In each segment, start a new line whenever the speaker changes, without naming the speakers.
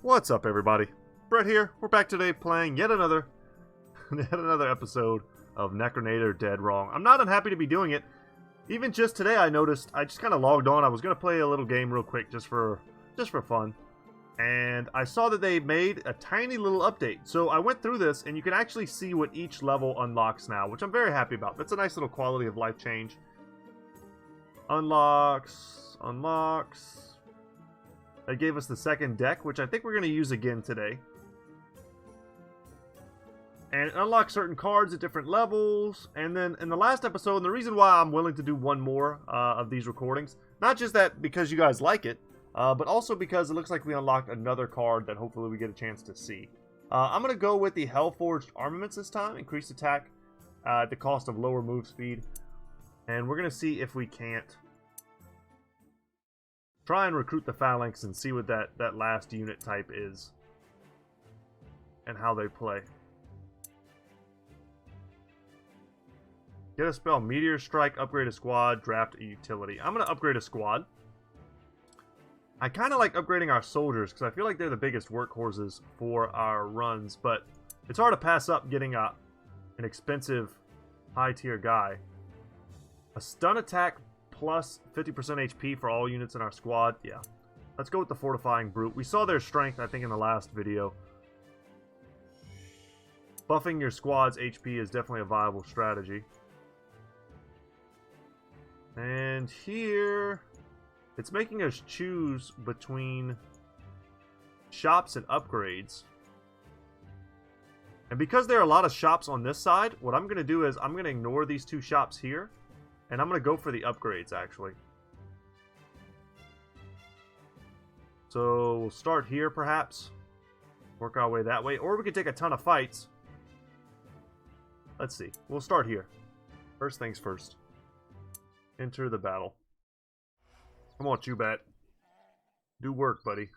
What's up, everybody? Brett here. We're back today playing yet another episode of Necronator Dead Wrong. I'm not unhappy to be doing it. Even just today, I noticed I just kind of logged on. I was gonna play a little game real quick just for fun, and I saw that they made a tiny little update. So I went through this, and you can actually see what each level unlocks now, which I'm very happy about. That's a nice little quality of life change. Unlocks. They gave us the second deck, which I think we're going to use again today. And it unlocks certain cards at different levels. And then in the last episode, and the reason why I'm willing to do one more of these recordings, not just that because you guys like it, but also because it looks like we unlocked another card that hopefully we get a chance to see. I'm going to go with the Hellforged Armaments this time. Increased attack at the cost of lower move speed. And we're going to see if we can't try and recruit the Phalanx and see what that last unit type is. And how they play. Get a spell, Meteor Strike, upgrade a squad, draft a utility. I'm going to upgrade a squad. I kind of like upgrading our soldiers because I feel like they're the biggest workhorses for our runs. But it's hard to pass up getting an expensive high tier guy. A stun attack plus 50% HP for all units in our squad. Yeah. Let's go with the Fortifying Brute. We saw their strength, I think, in the last video. Buffing your squad's HP is definitely a viable strategy. And here, it's making us choose between shops and upgrades. And because there are a lot of shops on this side, what I'm going to do is I'm going to ignore these two shops here. And I'm going to go for the upgrades, actually. So, we'll start here, perhaps. Work our way that way. Or we could take a ton of fights. Let's see. We'll start here. First things first. Enter the battle. Come on, Chubat. Do work, buddy.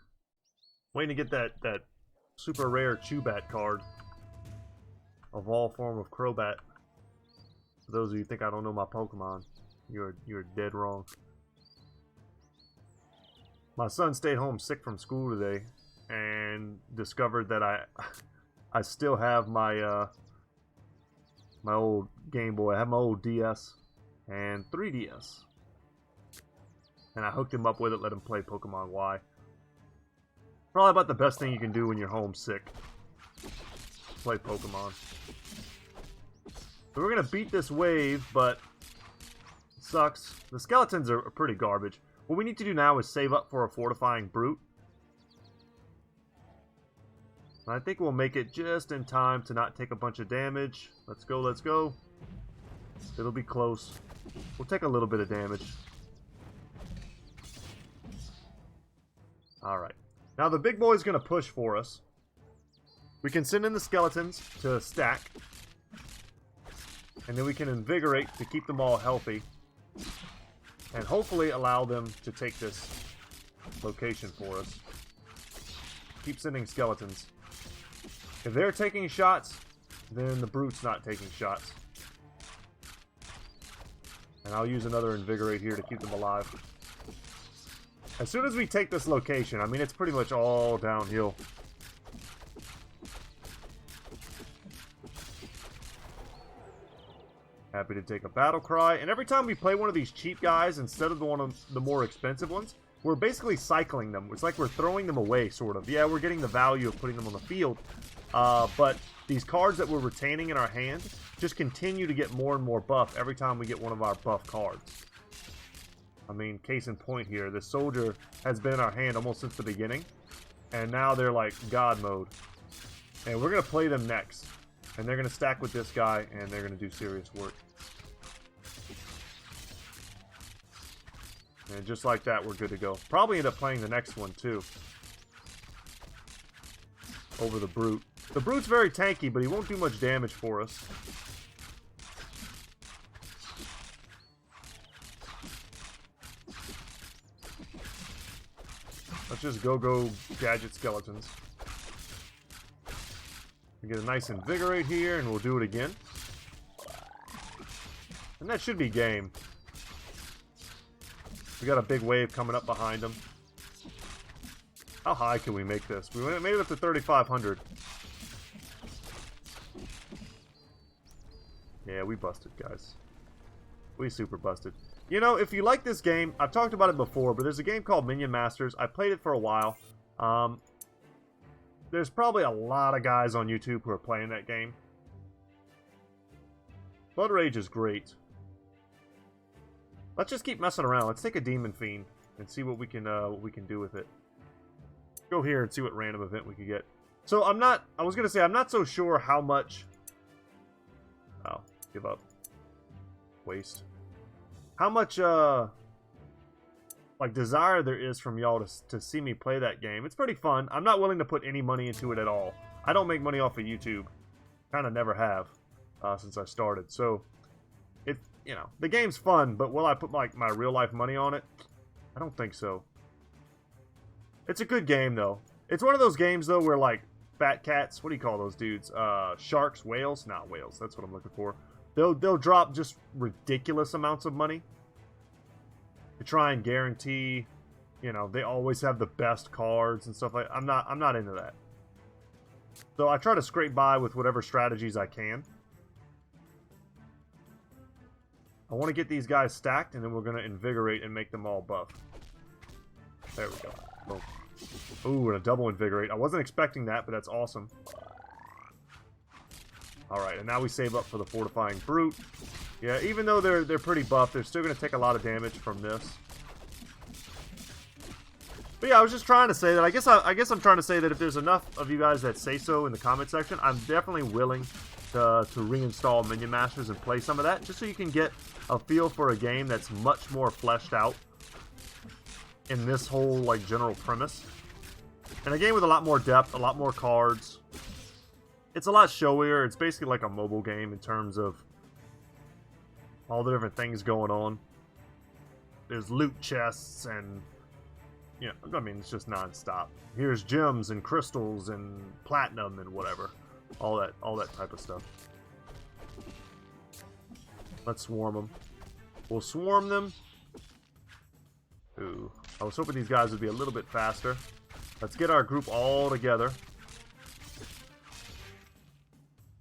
Waiting to get that super rare Chubat card. Evolve form of Crobat. For those of you who think I don't know my Pokemon, you're dead wrong. My son stayed home sick from school today and discovered that I still have my my old Game Boy. I have my old DS and 3DS. And I hooked him up with it, let him play Pokemon Y. Probably about the best thing you can do when you're homesick. Play Pokemon. So we're going to beat this wave, but it sucks. The skeletons are pretty garbage. What we need to do now is save up for a Fortifying Brute. And I think we'll make it just in time to not take a bunch of damage. Let's go, let's go. It'll be close. We'll take a little bit of damage. Alright. Now the big boy's going to push for us. We can send in the skeletons to stack. And then we can invigorate to keep them all healthy. And hopefully allow them to take this location for us. Keep sending skeletons. If they're taking shots, then the brute's not taking shots. And I'll use another invigorate here to keep them alive. As soon as we take this location, I mean, it's pretty much all downhill. Happy to take a battle cry. And every time we play one of these cheap guys instead of one of the more expensive ones, we're basically cycling them. It's like we're throwing them away, sort of. Yeah, we're getting the value of putting them on the field. But these cards that we're retaining in our hand just continue to get more and more buff every time we get one of our buff cards. I mean, case in point here, this soldier has been in our hand almost since the beginning. And now they're like God mode. And we're going to play them next. And they're going to stack with this guy, and they're going to do serious work. And just like that, we're good to go. Probably end up playing the next one, too. Over the Brute. The Brute's very tanky, but he won't do much damage for us. Let's just go gadget skeletons. We get a nice invigorate here, and we'll do it again. And that should be game. We got a big wave coming up behind them. How high can we make this? We made it up to 3,500. Yeah, we busted, guys. We super busted. You know, if you like this game, I've talked about it before, but there's a game called Minion Masters. I played it for a while. There's probably a lot of guys on YouTube who are playing that game. Blood Rage is great. Let's just keep messing around. Let's take a Demon Fiend and see what we can do with it. Go here and see what random event we could get. So I was gonna say I'm not so sure how much. Oh, give up. Waste. How much like desire there is from y'all to see me play that game. It's pretty fun. I'm not willing to put any money into it at all. I don't make money off of YouTube. Kind of never have since I started. So you know, the game's fun, but will I put like my real life money on it? I don't think so. It's a good game though. It's one of those games though where like fat cats, what do you call those dudes? Sharks, whales? Not whales. That's what I'm looking for. They'll drop just ridiculous amounts of money to try and guarantee, you know, they always have the best cards and stuff like that. I'm not into that. So I try to scrape by with whatever strategies I can. I want to get these guys stacked, and then we're going to invigorate and make them all buff. There we go. Boom. Ooh, and a double invigorate. I wasn't expecting that, but that's awesome. Alright, and now we save up for the Fortifying Brute. Yeah, even though they're pretty buff, they're still going to take a lot of damage from this. But yeah, I was just trying to say that, I guess I'm trying to say that if there's enough of you guys that say so in the comment section, I'm definitely willing to reinstall Minion Masters and play some of that, just so you can get a feel for a game that's much more fleshed out in this whole, like, general premise. And a game with a lot more depth, a lot more cards. It's a lot showier. It's basically like a mobile game in terms of all the different things going on. There's loot chests and, you know, I mean, it's just non-stop. Here's gems and crystals and platinum and whatever. All that type of stuff. Let's swarm them. We'll swarm them. Ooh. I was hoping these guys would be a little bit faster. Let's get our group all together.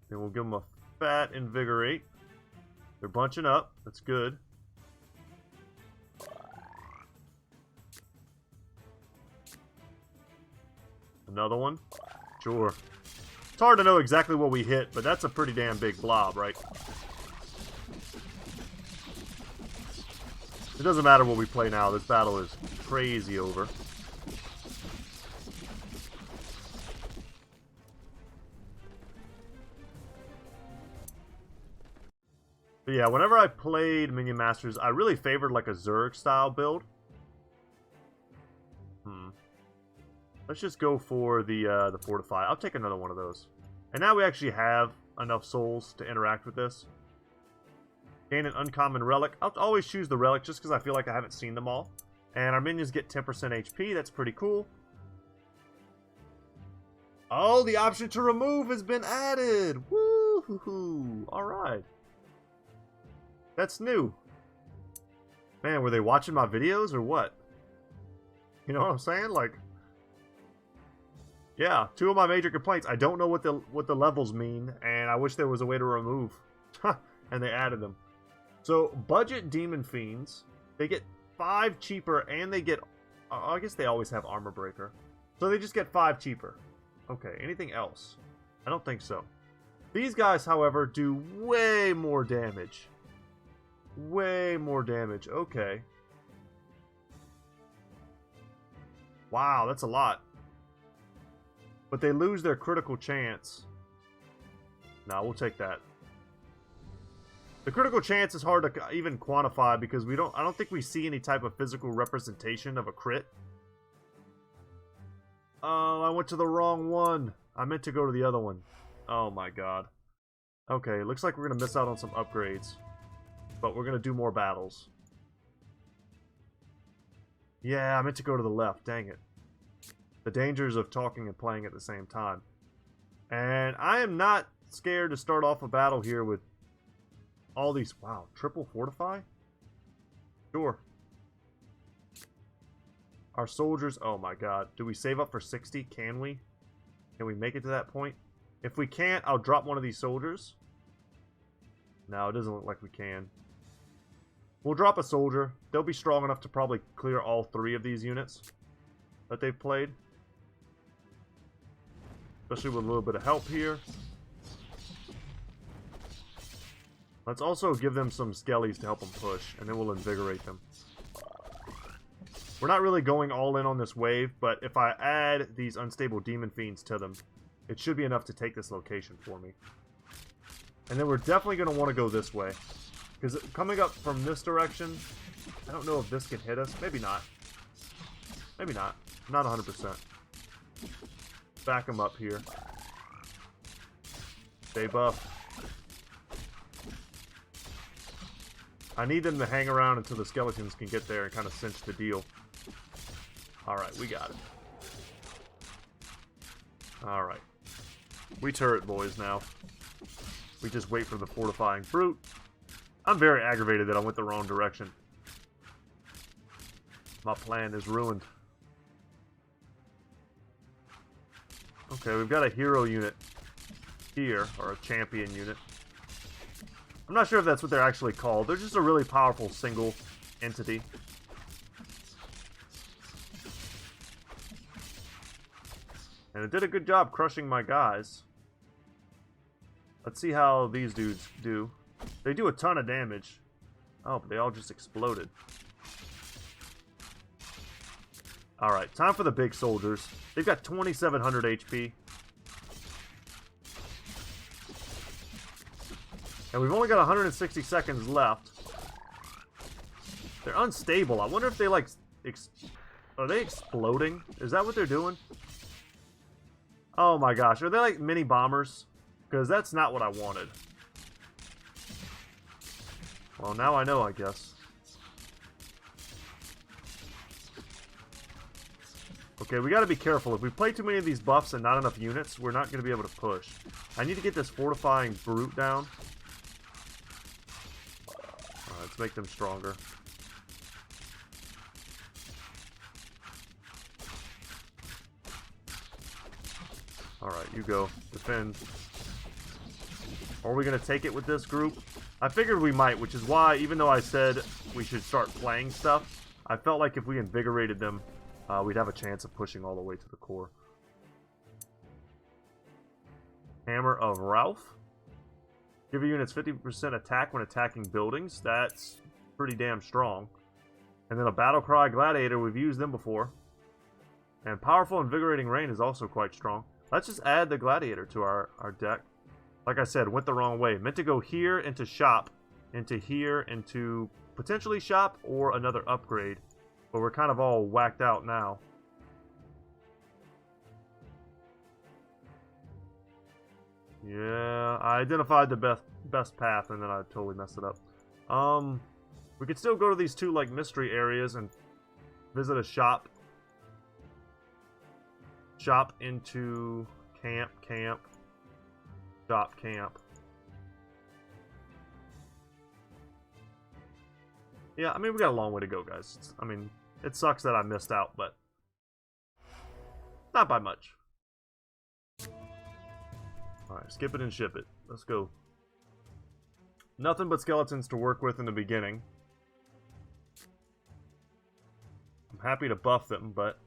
Then we'll give them a fat invigorate. They're bunching up. That's good. Another one. Sure. It's hard to know exactly what we hit, but that's a pretty damn big blob, right? It doesn't matter what we play now. This battle is crazy over. But yeah, whenever I played Minion Masters, I really favored like a Zerg style build. Let's just go for the Fortify. I'll take another one of those. And now we actually have enough souls to interact with this. Gain an uncommon relic. I'll always choose the relic just because I feel like I haven't seen them all. And our minions get 10% HP. That's pretty cool. Oh, the option to remove has been added. Woo-hoo-hoo. Alright. That's new. Man, were they watching my videos or what? You know what I'm saying? Like, yeah, two of my major complaints. I don't know what the levels mean, and I wish there was a way to remove. And they added them. So, budget Demon Fiends, they get 5 cheaper, and they get, I guess they always have Armor Breaker. So they just get 5 cheaper. Okay, anything else? I don't think so. These guys, however, do way more damage. Way more damage. Okay. Wow, that's a lot. But they lose their critical chance. Nah, we'll take that. The critical chance is hard to even quantify because I don't think we see any type of physical representation of a crit. Oh, I went to the wrong one. I meant to go to the other one. Oh my god. Okay, looks like we're going to miss out on some upgrades. But we're going to do more battles. Yeah, I meant to go to the left. Dang it. The dangers of talking and playing at the same time. And I am not scared to start off a battle here with all these... Wow, triple fortify? Sure. Our soldiers... Oh my god. Do we save up for 60? Can we? Can we make it to that point? If we can't, I'll drop one of these soldiers. No, it doesn't look like we can. We'll drop a soldier. They'll be strong enough to probably clear all 3 of these units that they've played. Especially with a little bit of help here. Let's also give them some skellies to help them push, and then we'll invigorate them. We're not really going all in on this wave, but if I add these unstable demon fiends to them, it should be enough to take this location for me. And then we're definitely going to want to go this way. Because coming up from this direction, I don't know if this can hit us. Maybe not. Maybe not. Not 100%. Back them up here. Stay buff. I need them to hang around until the skeletons can get there and kind of cinch the deal. Alright, we got it. Alright. We turret boys now. We just wait for the fortifying brute. I'm very aggravated that I went the wrong direction. My plan is ruined. Okay, we've got a hero unit here, or a champion unit. I'm not sure if that's what they're actually called. They're just a really powerful single entity. And it did a good job crushing my guys. Let's see how these dudes do. They do a ton of damage. Oh, but they all just exploded. Alright, time for the big soldiers. They've got 2,700 HP. And we've only got 160 seconds left. They're unstable. I wonder if they, like... Are they exploding? Is that what they're doing? Oh my gosh. Are they like mini bombers? Because that's not what I wanted. Well, now I know, I guess. Okay, we gotta be careful. If we play too many of these buffs and not enough units, we're not gonna be able to push. I need to get this fortifying brute down. Alright, let's make them stronger. Alright, you go. Defend. Are we gonna take it with this group? I figured we might, which is why, even though I said we should start playing stuff, I felt like if we invigorated them, we'd have a chance of pushing all the way to the core. Hammer of Ralph. Give your units 50% attack when attacking buildings. That's pretty damn strong. And then a Battlecry Gladiator. We've used them before. And Powerful Invigorating Rain is also quite strong. Let's just add the Gladiator to our deck. Like I said, went the wrong way. Meant to go here into shop, into here, into potentially shop or another upgrade. But we're kind of all whacked out now. Yeah, I identified the best path and then I totally messed it up. We could still go to these two like mystery areas and visit a shop. Shop into camp. Shop, camp. Yeah, I mean, we got a long way to go, guys. I mean, it sucks that I missed out, but not by much. Alright, skip it and ship it. Let's go. Nothing but skeletons to work with in the beginning. I'm happy to buff them, but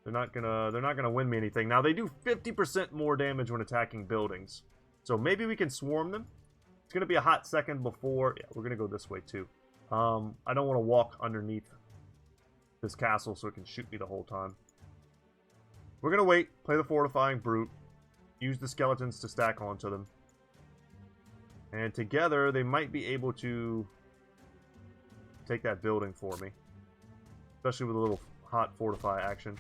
they're not gonna win me anything. Now they do 50% more damage when attacking buildings. So maybe we can swarm them. It's gonna be a hot second before. Yeah, we're gonna go this way too. I don't want to walk underneath this castle so it can shoot me the whole time. We're gonna wait, play the fortifying brute, use the skeletons to stack onto them. And together they might be able to take that building for me. Especially with a little hot fortify action.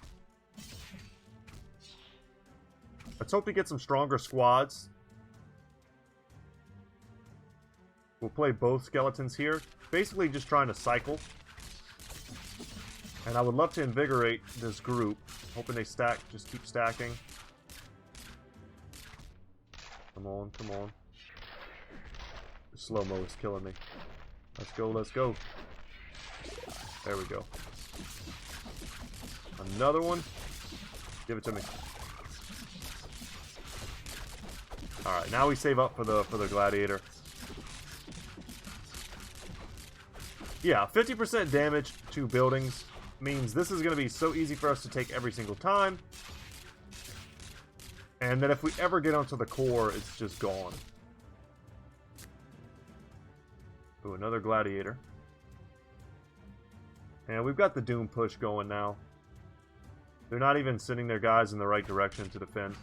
Let's hope we get some stronger squads. We'll play both skeletons here. Basically just trying to cycle. And I would love to invigorate this group. Hoping they stack, just keep stacking. Come on, come on. The slow-mo is killing me. Let's go, let's go. There we go. Another one. Give it to me. Alright, now we save up for the gladiator. Yeah, 50% damage to buildings means this is going to be so easy for us to take every single time. And then if we ever get onto the core, it's just gone. Ooh, another gladiator. And we've got the Doom push going now. They're not even sending their guys in the right direction to defend.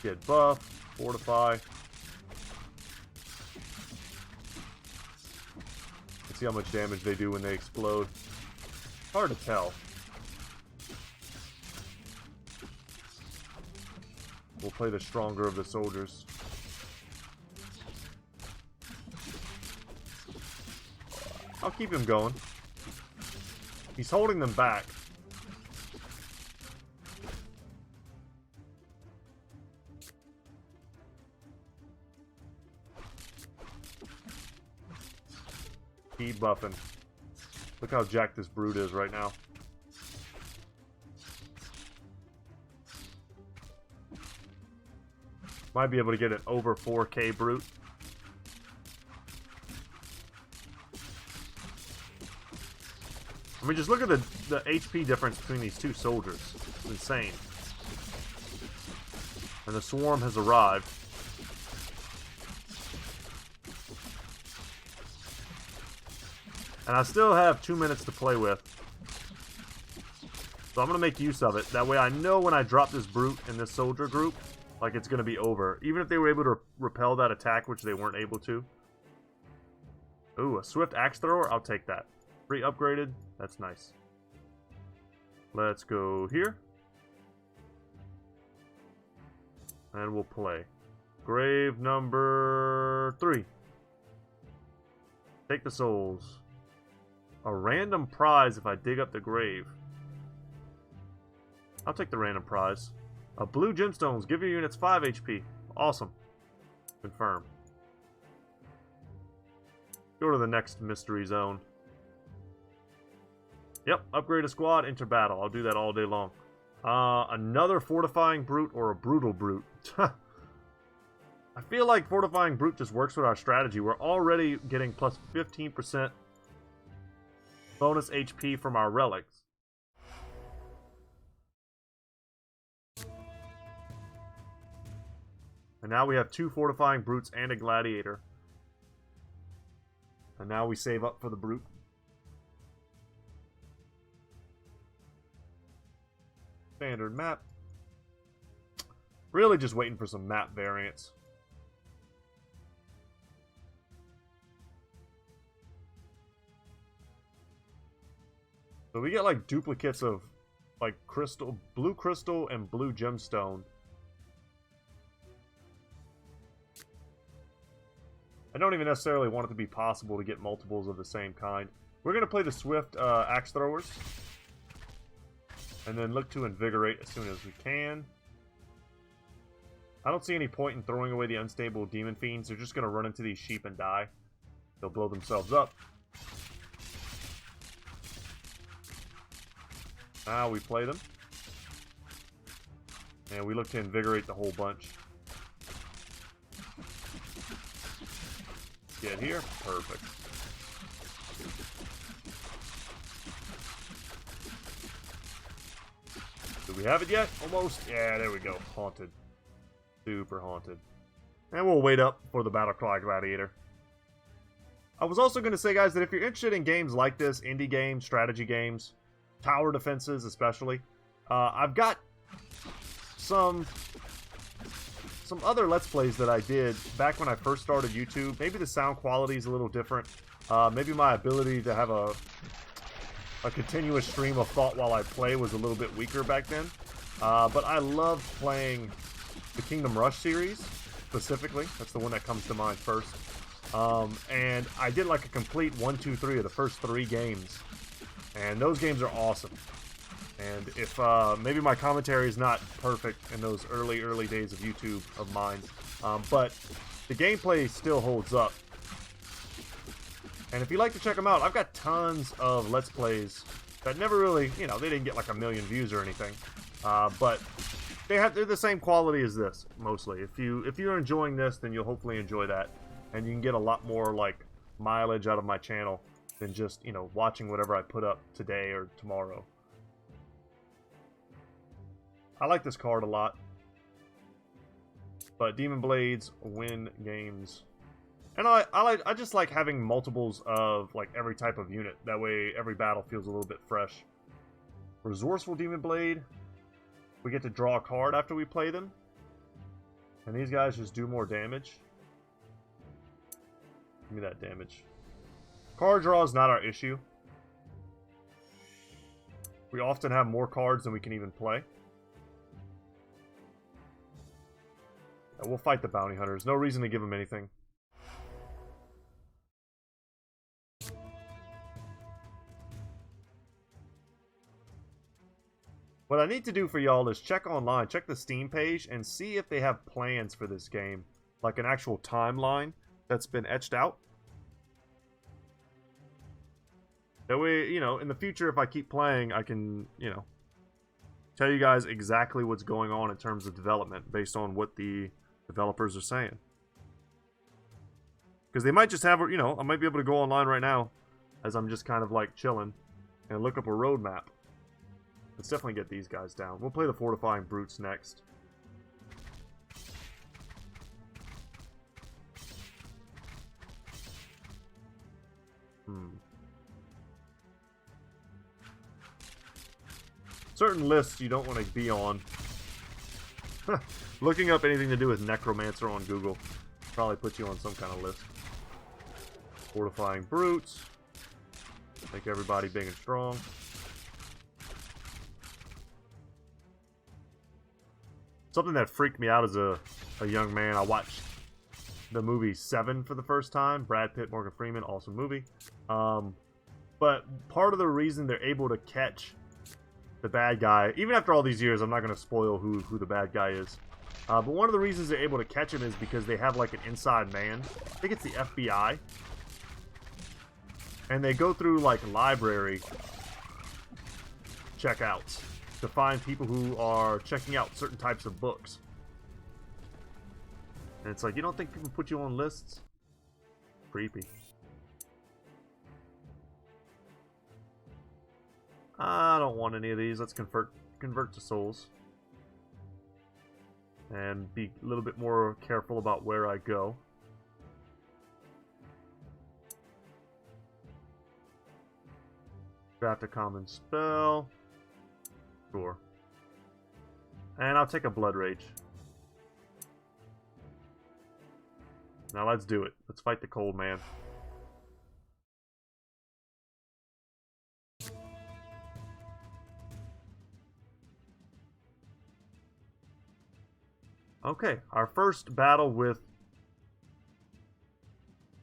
Get buff, fortify. Let's see how much damage they do when they explode. Hard to tell. We'll play the stronger of the soldiers. I'll keep him going. He's holding them back. Keep buffing. Look how jacked this brute is right now. Might be able to get an over 4K brute. I mean, just look at the HP difference between these two soldiers. It's insane. And the swarm has arrived. And I still have 2 minutes to play with. So I'm going to make use of it. That way I know when I drop this brute in this soldier group, like it's going to be over. Even if they were able to repel that attack, which they weren't able to. Ooh, a swift axe thrower? I'll take that. Free upgraded. That's nice. Let's go here. And we'll play. Grave number 3. Take the souls. A random prize if I dig up the grave. I'll take the random prize. A blue gemstones. Give your units 5 HP. Awesome. Confirm. Go to the next mystery zone. Yep, upgrade a squad, enter battle. I'll do that all day long. Another fortifying brute or a brutal brute. I feel like fortifying brute just works with our strategy. We're already getting plus 15% bonus HP from our relics. And now we have 2 fortifying brutes and a gladiator. And now we save up for the brute. Standard map. Really just waiting for some map variants. So we get like duplicates of like crystal, blue crystal and blue gemstone. I don't even necessarily want it to be possible to get multiples of the same kind. We're going to play the swift axe throwers. And then look to invigorate as soon as we can. I don't see any point in throwing away the unstable demon fiends. They're just going to run into these sheep and die. They'll blow themselves up. Now we play them. And we look to invigorate the whole bunch. Get here. Perfect. Do we have it yet? Almost. Yeah, there we go. Haunted. Super haunted. And we'll wait up for the Battlecry Gladiator. I was also going to say, guys, that if you're interested in games like this, indie games, strategy games, tower defenses especially, I've got some other Let's Plays that I did back when I first started YouTube. Maybe the sound quality is a little different. Maybe my ability to have a continuous stream of thought while I play was a little bit weaker back then. But I loved playing the Kingdom Rush series, specifically. That's the one that comes to mind first. And I did like a complete 1, 2, 3 of the first 3 games. And those games are awesome. And if maybe my commentary is not perfect in those early days of YouTube of mine, but the gameplay still holds up. And if you'd like to check them out, I've got tons of Let's Plays that never really, you know, they didn't get like 1 million views or anything. But they're the same quality as this, mostly. If you're enjoying this, then you'll hopefully enjoy that. And you can get a lot more, like, mileage out of my channel than just, you know, watching whatever I put up today or tomorrow. I like this card a lot. But Demon Blades win games. And I just like having multiples of, like, every type of unit. That way, every battle feels a little bit fresh. Resourceful Demon Blade. We get to draw a card after we play them. And these guys just do more damage. Give me that damage. Card draw is not our issue. We often have more cards than we can even play. And we'll fight the bounty hunters. No reason to give them anything. What I need to do for y'all is check online, check the Steam page, and see if they have plans for this game. Like an actual timeline that's been etched out. That way, you know, in the future, if I keep playing, I can, you know, tell you guys exactly what's going on in terms of development based on what the developers are saying. Because they might just have, you know, I might be able to go online right now as I'm just kind of like chilling and look up a roadmap. Let's definitely get these guys down. We'll play the Fortifying Brutes next. Certain lists you don't want to be on. Looking up anything to do with Necromancer on Google probably puts you on some kind of list. Fortifying Brutes. Make everybody big and strong. Something that freaked me out as a young man, I watched the movie Seven for the first time. Brad Pitt, Morgan Freeman, awesome movie. But part of the reason they're able to catch the bad guy, even after all these years, I'm not going to spoil who the bad guy is. But one of the reasons they're able to catch him is because they have like an inside man. I think it's the FBI. And they go through like library checkouts to find people who are checking out certain types of books. And it's like, you don't think people put you on lists? Creepy. I don't want any of these. Let's convert to souls. And be a little bit more careful about where I go. Draft a common spell. Sure. And I'll take a Blood Rage. Now let's do it. Let's fight the Cold Man. Okay, our first battle with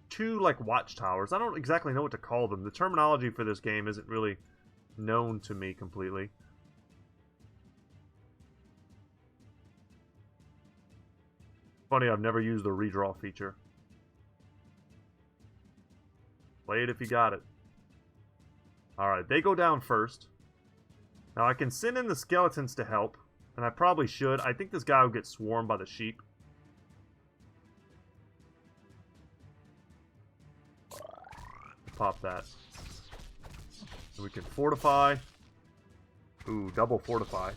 two, like, watchtowers. I don't exactly know what to call them. The terminology for this game isn't really known to me completely. Funny, I've never used the redraw feature. Play it if you got it. Alright, they go down first. Now I can send in the skeletons to help. And I probably should. I think this guy will get swarmed by the sheep. Pop that. So we can fortify. Ooh, double fortify.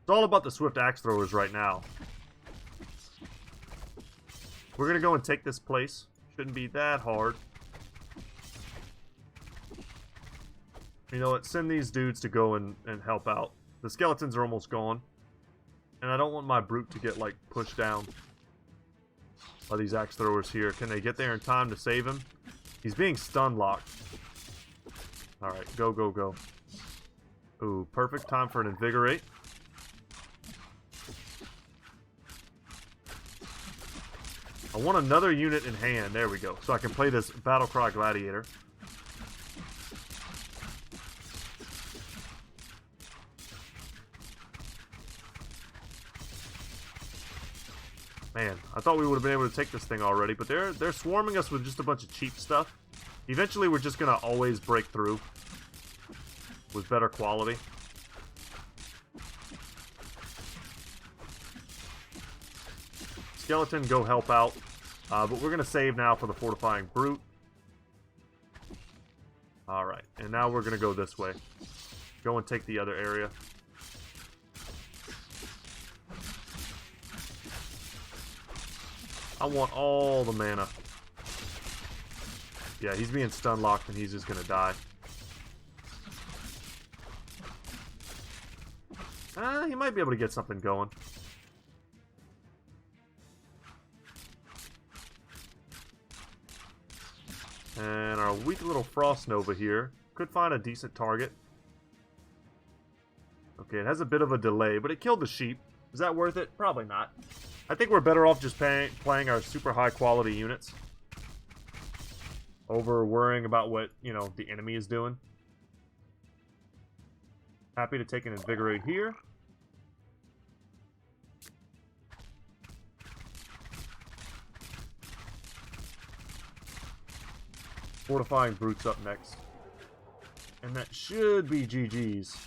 It's all about the swift axe throwers right now. We're gonna go and take this place. Shouldn't be that hard. You know what? Send these dudes to go and help out. The skeletons are almost gone. And I don't want my brute to get, like, pushed down by these axe throwers here. Can they get there in time to save him? He's being stun locked. Alright, go, go, go. Ooh, perfect time for an invigorate. I want another unit in hand. There we go. So I can play this Battlecry Gladiator. Man, I thought we would have been able to take this thing already, but they're swarming us with just a bunch of cheap stuff. Eventually, we're just gonna always break through with better quality. Skeleton, go help out. But we're gonna save now for the fortifying brute. Alright, and now we're gonna go this way. Go and take the other area. I want all the mana. Yeah, he's being stun locked and he's just gonna die. He might be able to get something going. And our weak little Frost Nova here could find a decent target. Okay, it has a bit of a delay, but it killed the sheep. Is that worth it? Probably not. I think we're better off just playing our super high quality units over worrying about what, you know, the enemy is doing. Happy to take an Invigorate here. Fortifying Brute's up next. And that should be GG's.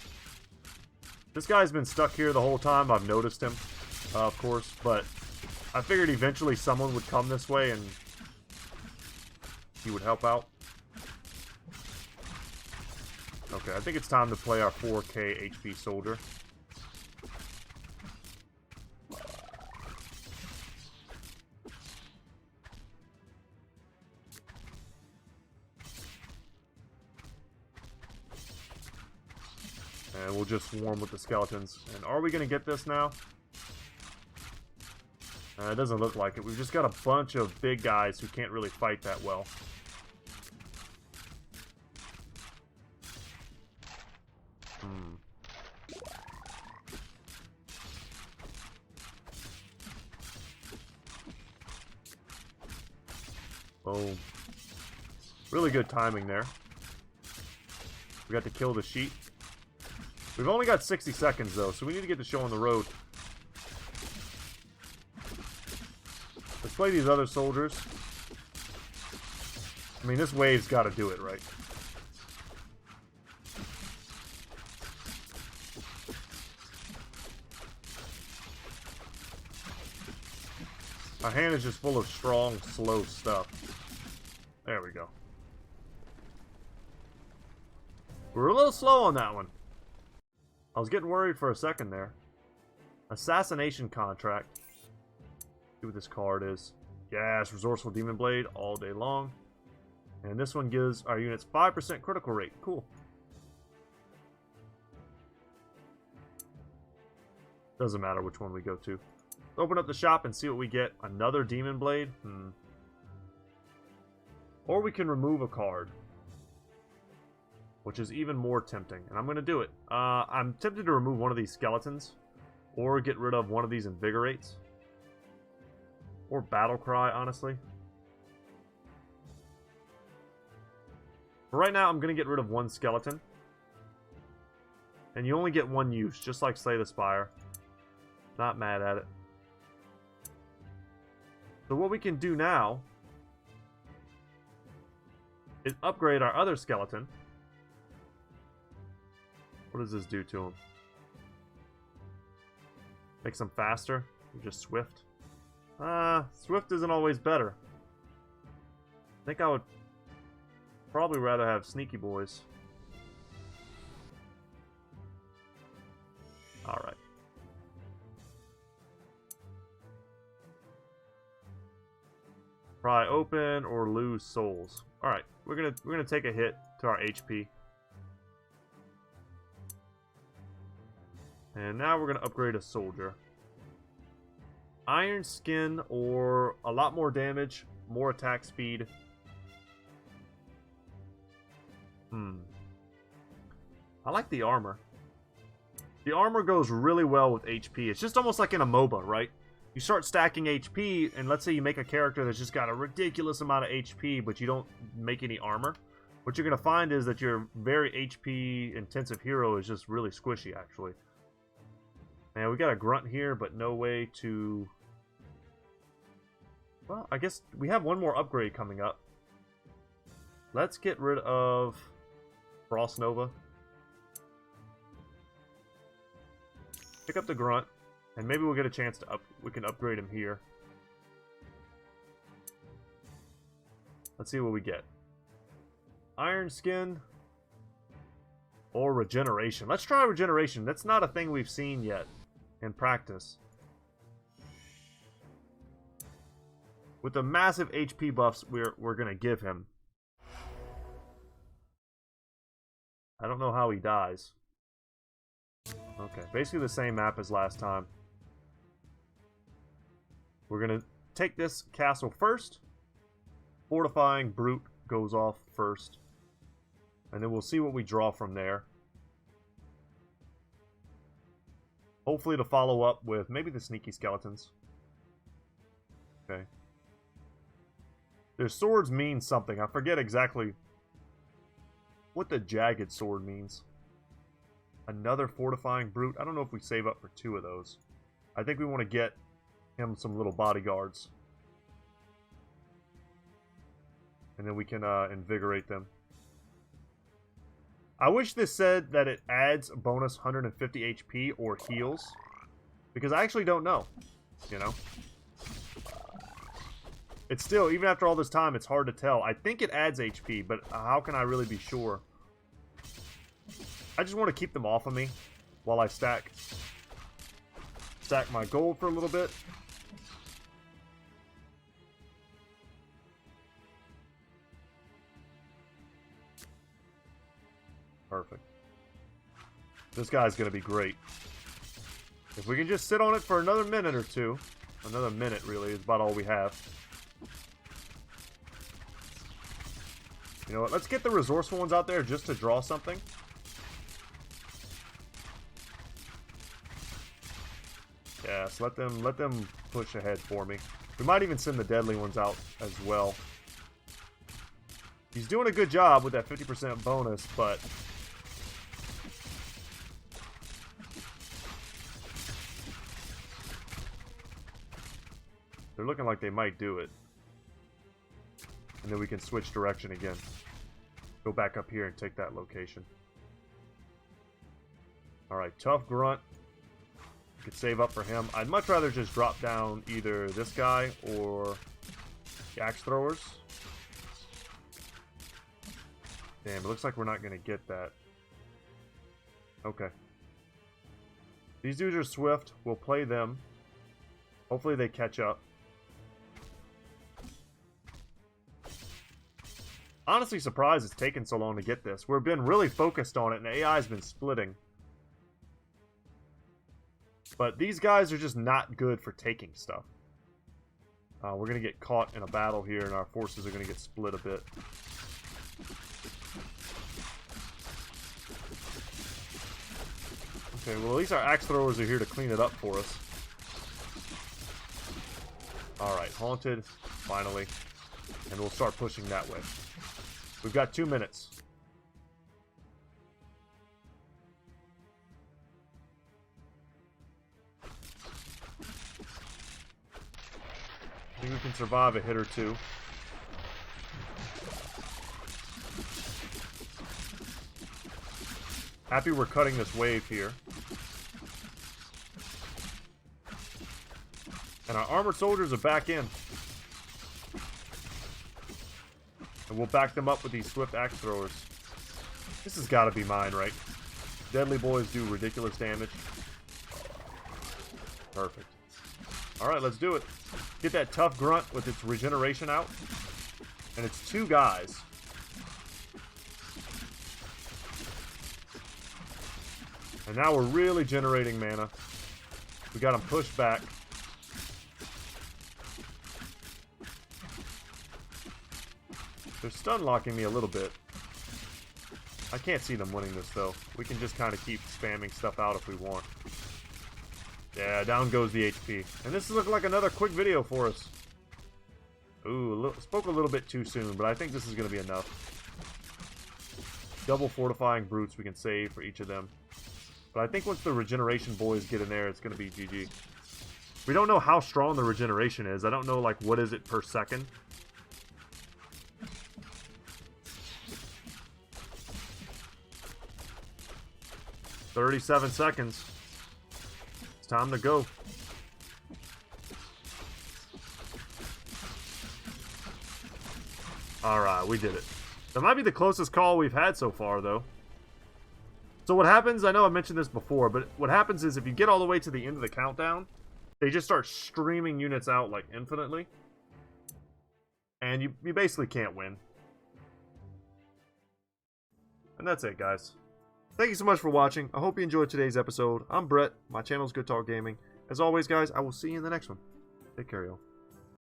This guy's been stuck here the whole time. I've noticed him, of course, but I figured eventually someone would come this way and he would help out. Okay, I think it's time to play our 4k HP soldier. And we'll just swarm with the skeletons. And are we going to get this now? It doesn't look like it. We've just got a bunch of big guys who can't really fight that well. Boom. Really good timing there. We got to kill the sheep. We've only got 60 seconds, though, so we need to get the show on the road. Let's play these other soldiers. I mean, this wave's got to do it, right? My hand is just full of strong, slow stuff. There we go. We're a little slow on that one. I was getting worried for a second there. Assassination contract. See what this card is. Yes, resourceful demon blade all day long. And this one gives our units 5% critical rate. Cool. Doesn't matter which one we go to. Open up the shop and see what we get. Another demon blade? Or we can remove a card, which is even more tempting. And I'm going to do it. I'm tempted to remove one of these skeletons, or get rid of one of these invigorates, or battle cry, honestly. For right now, I'm going to get rid of one skeleton. And you only get one use, just like Slay the Spire. Not mad at it. So what we can do now is upgrade our other skeleton. What does this do to him? Makes him faster? Or just swift? Swift isn't always better. I think I would probably rather have sneaky boys. Alright. Pry open or lose souls. Alright, we're gonna take a hit to our HP. And now we're gonna upgrade a soldier. Iron skin or a lot more damage, more attack speed. I like the armor. The armor goes really well with HP. It's just almost like in a MOBA, right? You start stacking HP, and let's say you make a character that's just got a ridiculous amount of HP, but you don't make any armor. What you're going to find is that your very HP-intensive hero is just really squishy, actually. And we got a grunt here, but no way to Well, I guess we have one more upgrade coming up. Let's get rid of Frost Nova. Pick up the Grunt, and maybe we'll get a chance to we can upgrade him here. Let's see what we get. Iron Skin or Regeneration. Let's try Regeneration. That's not a thing we've seen yet in practice. With the massive HP buffs we're gonna give him. I don't know how he dies. Okay, basically the same map as last time. We're gonna take this castle first. Fortifying Brute goes off first. And then we'll see what we draw from there. Hopefully to follow up with maybe the Sneaky Skeletons. Okay. Their swords mean something. I forget exactly what the Jagged Sword means. Another Fortifying Brute. I don't know if we save up for 2 of those. I think we want to get him some little bodyguards. And then we can invigorate them. I wish this said that it adds bonus 150 HP or heals. Because I actually don't know. You know? It's still, even after all this time, it's hard to tell. I think it adds HP, but how can I really be sure? I just want to keep them off of me while I stack my gold for a little bit. Perfect. This guy's going to be great. If we can just sit on it for another minute or two. Another minute, really, is about all we have. You know what? Let's get the resourceful ones out there just to draw something. Yes, let them push ahead for me. We might even send the deadly ones out as well. He's doing a good job with that 50% bonus, but they're looking like they might do it. And then we can switch direction again. Go back up here and take that location. Alright, tough grunt. We could save up for him. I'd much rather just drop down either this guy or the axe throwers. Damn, it looks like we're not going to get that. Okay. These dudes are swift. We'll play them. Hopefully they catch up. Honestly surprised it's taken so long to get this. We've been really focused on it, and AI's been splitting. But these guys are just not good for taking stuff. We're going to get caught in a battle here, and our forces are going to get split a bit. Okay, well at least our axe throwers are here to clean it up for us. Alright, haunted, finally. And we'll start pushing that way. We've got 2 minutes. I think we can survive a hit or two. Happy we're cutting this wave here. And our armored soldiers are back in. And we'll back them up with these swift axe throwers. This has got to be mine, right? Deadly boys do ridiculous damage. Perfect. Alright, let's do it. Get that tough grunt with its regeneration out. And it's 2 guys. And now we're really generating mana. We got them pushed back. They're stun locking me a little bit. I can't see them winning this though. We can just kind of keep spamming stuff out if we want. Yeah, down goes the HP. And this is looking like another quick video for us. Ooh, spoke a little bit too soon, but I think this is going to be enough. Double fortifying brutes we can save for each of them. But I think once the regeneration boys get in there, it's going to be GG. We don't know how strong the regeneration is. I don't know, like, what is it per second. "37 seconds. It's time to go." Alright, we did it. That might be the closest call we've had so far, though. So what happens, I know I mentioned this before, but what happens is if you get all the way to the end of the countdown, they just start streaming units out, like, infinitely. And you basically can't win. And that's it, guys. Thank you so much for watching. I hope you enjoyed today's episode. I'm Brett. My channel is Goodtalk Gaming. As always, guys, I will see you in the next one. Take care, y'all.